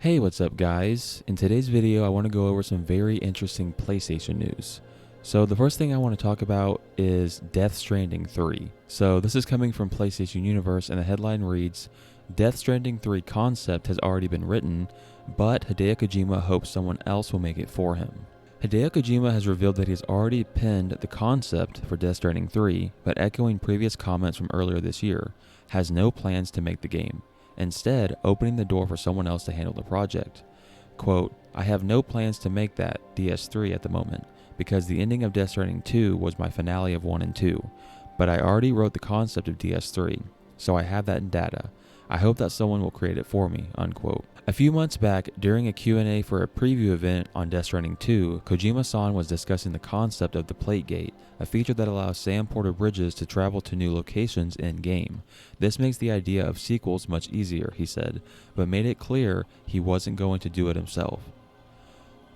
Hey, what's up guys? In today's video, I want to go over some very interesting PlayStation news. So the first thing I want to talk about is Death Stranding 3. So this is coming from PlayStation Universe and the headline reads, Death Stranding 3 concept has already been written, but Hideo Kojima hopes someone else will make it for him. Hideo Kojima has revealed that he has already penned the concept for Death Stranding 3, but echoing previous comments from earlier this year, has no plans to make the game. Instead, opening the door for someone else to handle the project. Quote, I have no plans to make that DS3 at the moment, because the ending of Death Stranding 2 was my finale of 1 and 2, but I already wrote the concept of DS3, so I have that in data. I hope that someone will create it for me, unquote. A few months back, during a Q&A for a preview event on Death Stranding 2, Kojima-san was discussing the concept of the Plate Gate, a feature that allows Sam Porter Bridges to travel to new locations in-game. This makes the idea of sequels much easier, he said, but made it clear he wasn't going to do it himself.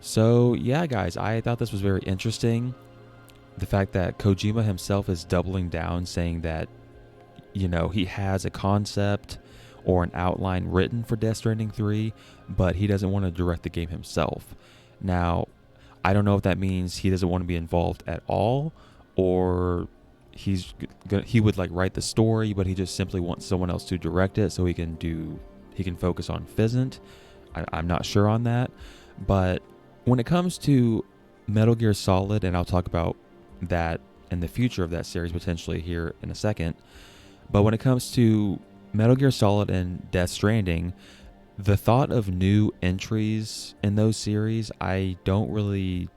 So yeah guys, I thought this was very interesting. The fact that Kojima himself is doubling down, saying that, you know, he has a concept or an outline written for Death Stranding 3, but he doesn't want to direct the game himself. Now, I don't know if that means he doesn't want to be involved at all, or he would like write the story, but he just simply wants someone else to direct it so he can focus on Fizzant. I'm not sure on that, but when it comes to Metal Gear Solid, and I'll talk about that and the future of that series potentially here in a second, but when it comes to Metal Gear Solid and Death Stranding, the thought of new entries in those series, I don't really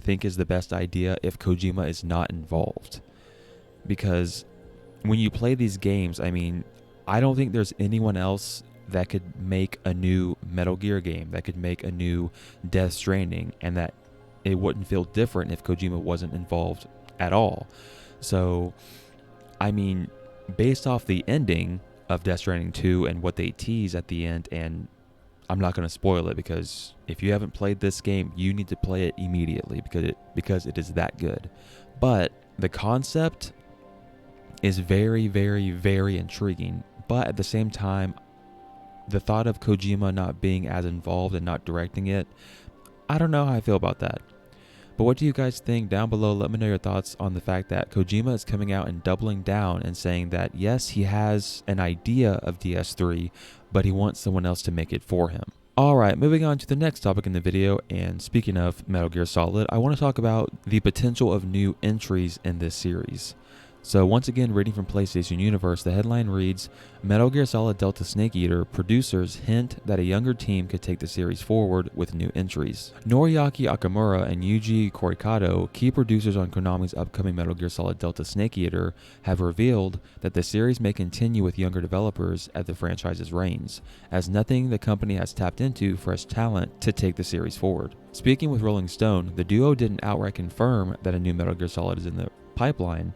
think is the best idea if Kojima is not involved. Because when you play these games, I mean, I don't think there's anyone else that could make a new Metal Gear game, that could make a new Death Stranding, and that it wouldn't feel different if Kojima wasn't involved at all. So, I mean, based off the ending of Death Stranding 2 and what they tease at the end, and I'm not going to spoil it because if you haven't played this game, you need to play it immediately because it is that good. But the concept is very, very, very intriguing. But at the same time, the thought of Kojima not being as involved and not directing it, I don't know how I feel about that. But what do you guys think? Down below, let me know your thoughts on the fact that Kojima is coming out and doubling down and saying that yes, he has an idea of DS3, but he wants someone else to make it for him. Alright, moving on to the next topic in the video, and speaking of Metal Gear Solid, I want to talk about the potential of new entries in this series. So once again, reading from PlayStation Universe, the headline reads, Metal Gear Solid Delta Snake Eater producers hint that a younger team could take the series forward with new entries. Noriaki Akamura and Yuji Korikado, key producers on Konami's upcoming Metal Gear Solid Delta Snake Eater, have revealed that the series may continue with younger developers as the franchise's reigns, as nothing the company has tapped into fresh talent to take the series forward. Speaking with Rolling Stone, the duo didn't outright confirm that a new Metal Gear Solid is in the pipeline.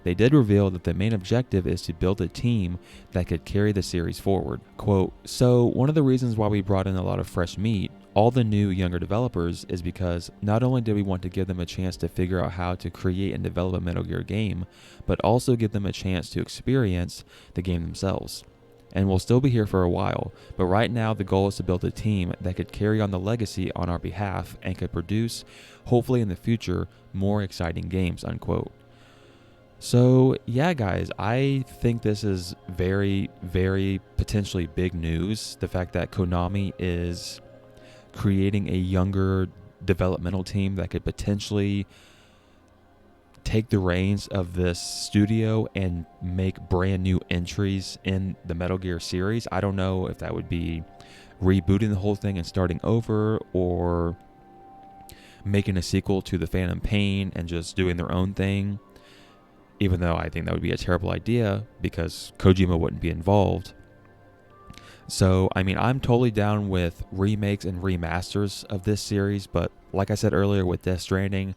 They did reveal that the main objective is to build a team that could carry the series forward. Quote, so one of the reasons why we brought in a lot of fresh meat, all the new younger developers, is because not only did we want to give them a chance to figure out how to create and develop a Metal Gear game, but also give them a chance to experience the game themselves. And we'll still be here for a while, but right now the goal is to build a team that could carry on the legacy on our behalf and could produce, hopefully in the future, more exciting games, unquote. So yeah guys, I think this is very, very potentially big news. The fact that Konami is creating a younger developmental team that could potentially take the reins of this studio and make brand new entries in the Metal Gear series. I don't know if that would be rebooting the whole thing and starting over, or making a sequel to The Phantom Pain and just doing their own thing. Even though I think that would be a terrible idea because Kojima wouldn't be involved. So, I mean, I'm totally down with remakes and remasters of this series, but like I said earlier with Death Stranding,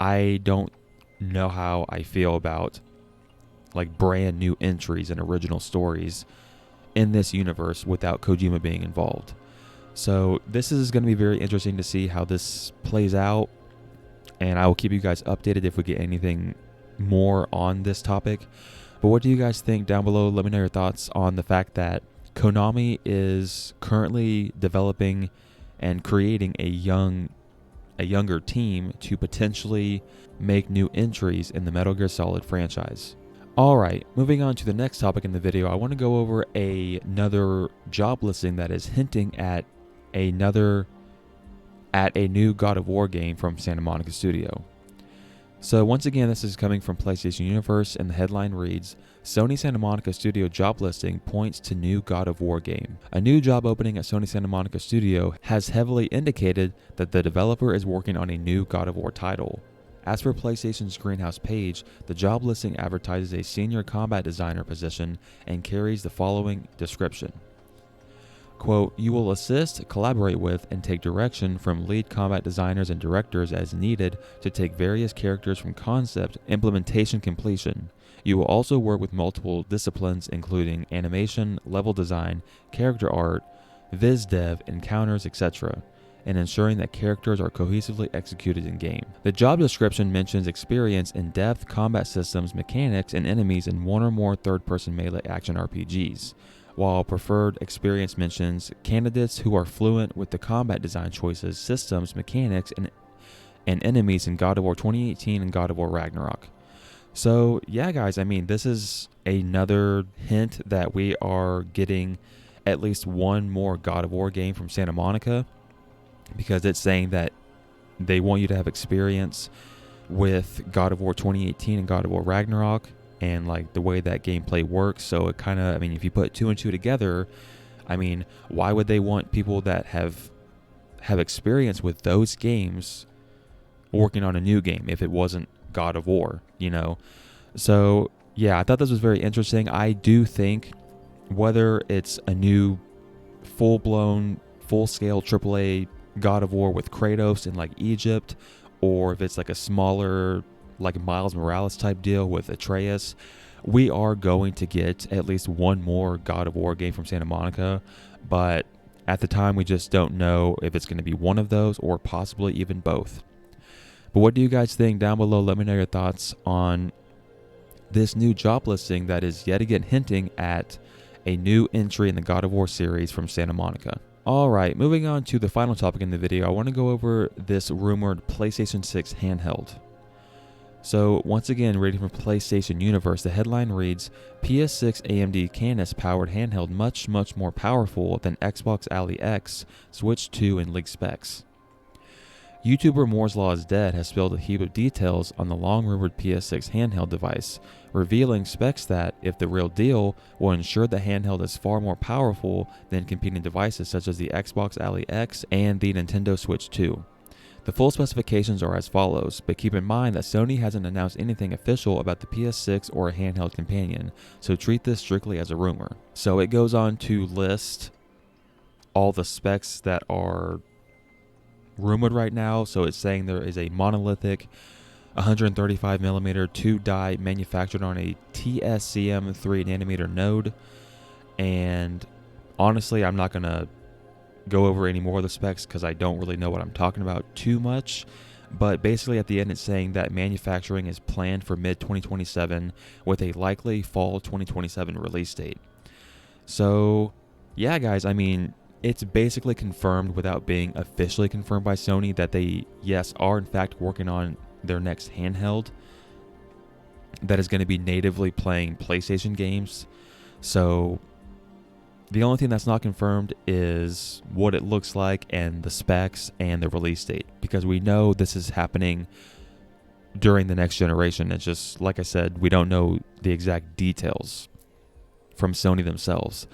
I don't know how I feel about like brand new entries and original stories in this universe without Kojima being involved. So, this is going to be very interesting to see how this plays out, and I will keep you guys updated if we get anything more on this topic. But what do you guys think? Down below, let me know your thoughts on the fact that Konami is currently developing and creating a younger team to potentially make new entries in the Metal Gear Solid franchise. Alright, moving on to the next topic in the video, I want to go over another job listing that is hinting at a new God of War game from Santa Monica Studio. So once again, this is coming from PlayStation Universe, and the headline reads, Sony Santa Monica Studio job listing points to new God of War game. A new job opening at Sony Santa Monica Studio has heavily indicated that the developer is working on a new God of War title. As for PlayStation's Greenhouse page, the job listing advertises a senior combat designer position and carries the following description. Quote, you will assist, collaborate with, and take direction from lead combat designers and directors as needed to take various characters from concept, implementation, completion. You will also work with multiple disciplines including animation, level design, character art, viz dev, encounters, etc., and ensuring that characters are cohesively executed in game. The job description mentions experience in depth combat systems, mechanics, and enemies in one or more third-person melee action RPGs, while preferred experience mentions candidates who are fluent with the combat design choices, systems, mechanics, and enemies in God of War 2018 and God of War Ragnarok. So yeah, guys, I mean, this is another hint that we are getting at least one more God of War game from Santa Monica, because it's saying that they want you to have experience with God of War 2018 and God of War Ragnarok and like the way that gameplay works. So it kind of, I mean, if you put two and two together, I mean, why would they want people that have experience with those games working on a new game if it wasn't God of War, you know? So yeah, I thought this was very interesting. I do think whether it's a new full-blown, full-scale AAA God of War with Kratos in like Egypt, or if it's like a smaller like Miles Morales type deal with Atreus, we are going to get at least one more God of War game from Santa Monica, but at the time we just don't know if it's going to be one of those or possibly even both. But what do you guys think? Down below, let me know your thoughts on this new job listing that is yet again hinting at a new entry in the God of War series from Santa Monica. Alright, moving on to the final topic in the video, I want to go over this rumored PlayStation 6 handheld. So once again, reading from PlayStation Universe, the headline reads, PS6 AMD Canis powered handheld much more powerful than Xbox Ally X, Switch 2 and leaked specs. YouTuber Moore's Law is Dead has spilled a heap of details on the long-rumored PS6 handheld device, revealing specs that, if the real deal, will ensure the handheld is far more powerful than competing devices such as the Xbox Ally X and the Nintendo Switch 2. The full specifications are as follows, but keep in mind that Sony hasn't announced anything official about the PS6 or a handheld companion, so treat this strictly as a rumor. So it goes on to list all the specs that are rumored right now. So it's saying there is a monolithic 135mm 2-die manufactured on a TSCM 3nm node, and honestly, I'm not going to go over any more of the specs because I don't really know what I'm talking about too much, but basically at the end it's saying that manufacturing is planned for mid-2027 with a likely fall 2027 release date. So yeah, guys, I mean, it's basically confirmed without being officially confirmed by Sony that they, yes, are in fact working on their next handheld that is going to be natively playing PlayStation games. So the only thing that's not confirmed is what it looks like and the specs and the release date, because we know this is happening during the next generation. It's just, like I said, we don't know the exact details from Sony themselves.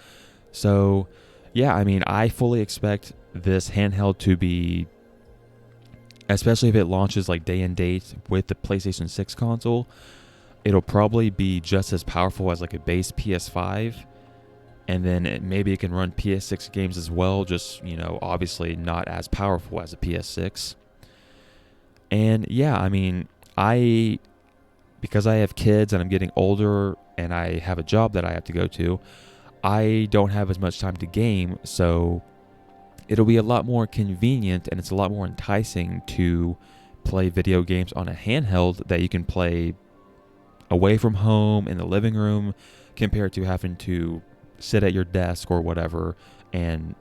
So yeah, I mean, I fully expect this handheld to be, especially if it launches like day and date with the PlayStation 6 console, it'll probably be just as powerful as like a base PS5. And then maybe it can run PS6 games as well, just, you know, obviously not as powerful as a PS6. And yeah, I mean, because I have kids and I'm getting older and I have a job that I have to go to, I don't have as much time to game, so it'll be a lot more convenient and it's a lot more enticing to play video games on a handheld that you can play away from home in the living room compared to having to sit at your desk or whatever and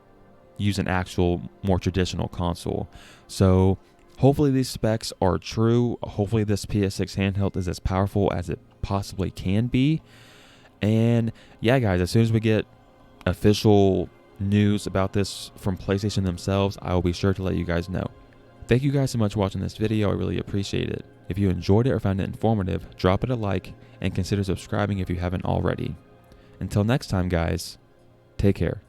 use an actual more traditional console. So hopefully these specs are true. Hopefully this PS6 handheld is as powerful as it possibly can be. And yeah, guys, as soon as we get official news about this from PlayStation themselves, I will be sure to let you guys know. Thank you guys so much for watching this video. I really appreciate it. If you enjoyed it or found it informative, drop it a like and consider subscribing if you haven't already. Until next time, guys, take care.